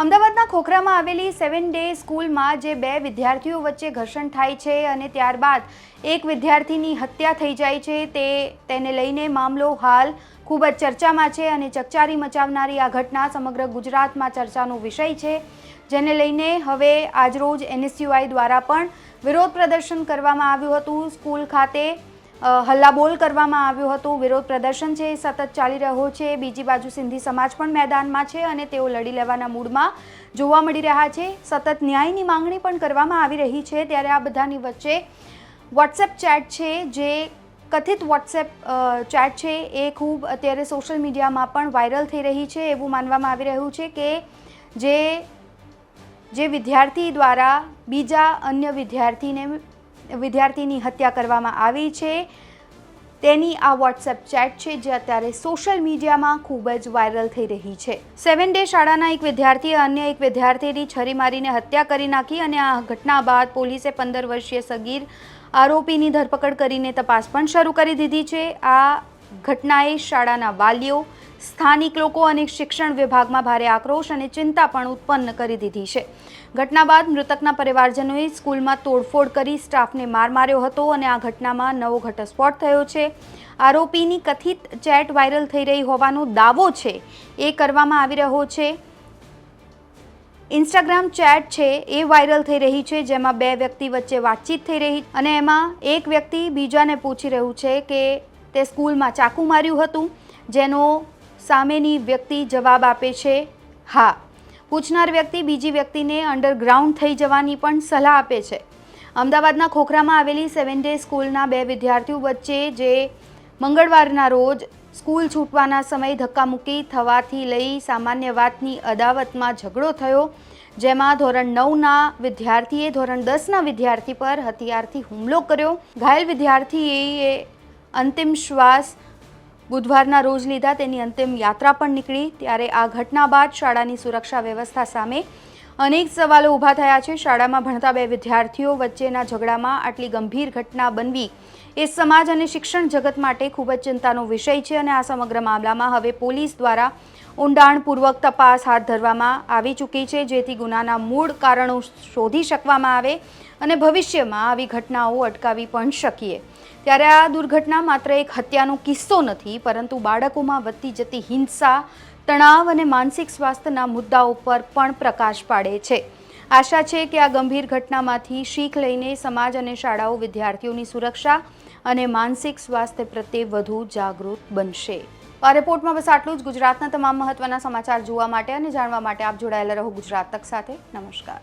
અમદાવાદના ખોખરામાં આવેલી 7 ડે સ્કૂલમાં જે બે વિદ્યાર્થીઓ વચ્ચે ઘર્ષણ થાય છે અને ત્યારબાદ એક વિદ્યાર્થીની હત્યા થઈ જાય છે તેને લઈને મામલો હાલ ખૂબ જ ચર્ચામાં છે અને ચકચારી મચાવનારી આ ઘટના સમગ્ર ગુજરાતમાં ચર્ચાનો વિષય છે, જેને લઈને હવે આજરોજ NSUI દ્વારા પણ વિરોધ પ્રદર્શન કરવામાં આવ્યું હતું। સ્કૂલ ખાતે હલ્લાબોલ કરવામાં આવ્યો હતો। વિરોધ પ્રદર્શન છે સતત ચાલી રહ્યો છે। બીજી બાજુ સિંધી સમાજ પણ મેદાનમાં છે અને તેઓ લડી લેવાના મૂડમાં જોવા મળી રહ્યા છે। સતત ન્યાયની માંગણી પણ કરવામાં આવી રહી છે। ત્યારે આ બધાની વચ્ચે વોટ્સએપ ચેટ છે, જે કથિત વોટ્સએપ ચેટ છે એ ખૂબ અત્યારે સોશિયલ મીડિયામાં પણ વાયરલ થઈ રહી છે। એવું માનવામાં આવી રહ્યું છે કે જે વિદ્યાર્થી દ્વારા બીજા અન્ય વિદ્યાર્થીની હત્યા કરવામાં આવી છે તેની આ વોટ્સએપ ચેટ છે, જે અત્યારે સોશિયલ મીડિયામાં ખૂબ જ વાયરલ થઈ રહી છે। 7 ડે શાળાના એક વિદ્યાર્થીએ અન્ય એક વિદ્યાર્થીની છરી મારીને હત્યા કરી નાખી અને આ ઘટના બાદ પોલીસે 15 વર્ષીય સગીર આરોપીની ધરપકડ કરીને તપાસ પણ શરૂ કરી દીધી છે। આ ઘટનાએ શાળાના વાલીઓ, સ્થાનિક લોકો અને શિક્ષણ વિભાગમાં ભારે આક્રોશ અને ચિંતા પણ ઉત્પન્ન કરી દીધી છે। ઘટના બાદ મૃતકના પરિવારજનોએ સ્કૂલમાં તોડફોડ કરી સ્ટાફને માર માર્યો હતો અને આ ઘટનામાં નવો ઘટસ્ફોટ થયો છે। આરોપીની કથિત ચેટ વાયરલ થઈ રહી હોવાનો દાવો છે એ કરવામાં આવી રહ્યો છે। ઇન્સ્ટાગ્રામ ચેટ છે એ વાયરલ થઈ રહી છે, જેમાં બે વ્યક્તિ વચ્ચે વાતચીત થઈ રહી અને એમાં એક વ્યક્તિ બીજાને પૂછી રહ્યું છે કે તે સ્કૂલમાં ચાકુ માર્યું હતું, જેનો સામેની વ્યક્તિ જવાબ આપે છે હા। પૂછનાર વ્યક્તિ બીજી વ્યક્તિને અંડરગ્રાઉન્ડ થઈ જવાની પણ સલાહ આપે છે। અમદાવાદના ખોખરામાં આવેલી 7 ડે સ્કૂલના બે વિદ્યાર્થીઓ વચ્ચે જે મંગળવારના રોજ સ્કૂલ છૂટવાના સમયે ધક્કામુક્કી થવાથી લઈ સામાન્ય વાતની અદાવતમાં ઝઘડો થયો, જેમાં ધોરણ 9ના વિદ્યાર્થીએ ધોરણ 10ના વિદ્યાર્થી પર હથિયારથી હુમલો કર્યો। ઘાયલ વિદ્યાર્થીએ અંતિમ શ્વાસ બુધવારના રોજ લીધા, તેની અંતિમ યાત્રા પણ નીકળી। ત્યારે આ ઘટના બાદ શાળાની સુરક્ષા વ્યવસ્થા સામે અનેક સવાલો ઊભા થયા છે। શાળામાં ભણતા બે વિદ્યાર્થીઓ વચ્ચેના ઝઘડામાં આટલી ગંભીર ઘટના બનવી એ સમાજ અને શિક્ષણ જગત માટે ખૂબ જ ચિંતાનો વિષય છે અને આ સમગ્ર મામલામાં હવે પોલીસ દ્વારા ઊંડાણપૂર્વક તપાસ હાથ ધરવામાં આવી ચૂકી છે, જેથી ગુનાના મૂળ કારણો શોધી શકવામાં આવે અને ભવિષ્યમાં આવી ઘટનાઓ અટકાવી પણ શકીએ। ત્યારે આ દુર્ઘટના માત્ર એક હત્યાનો કિસ્સો નથી, પરંતુ બાળકોમાં વધતી જતી હિંસા, તણાવ અને માનસિક સ્વાસ્થ્યના મુદ્દાઓ પર પણ પ્રકાશ પાડે છે। આશા છે કે આ ગંભીર ઘટનામાંથી શીખ લઈને સમાજ અને શાળાઓ વિદ્યાર્થીઓની સુરક્ષા અને માનસિક સ્વાસ્થ્ય પ્રત્યે વધુ જાગૃત બનશે। આ રિપોર્ટમાં બસ આટલું જ। ગુજરાતના તમામ મહત્વના સમાચાર જોવા માટે અને જાણવા માટે આપ જોડાયેલા રહો ગુજરાત તક સાથે। નમસ્કાર।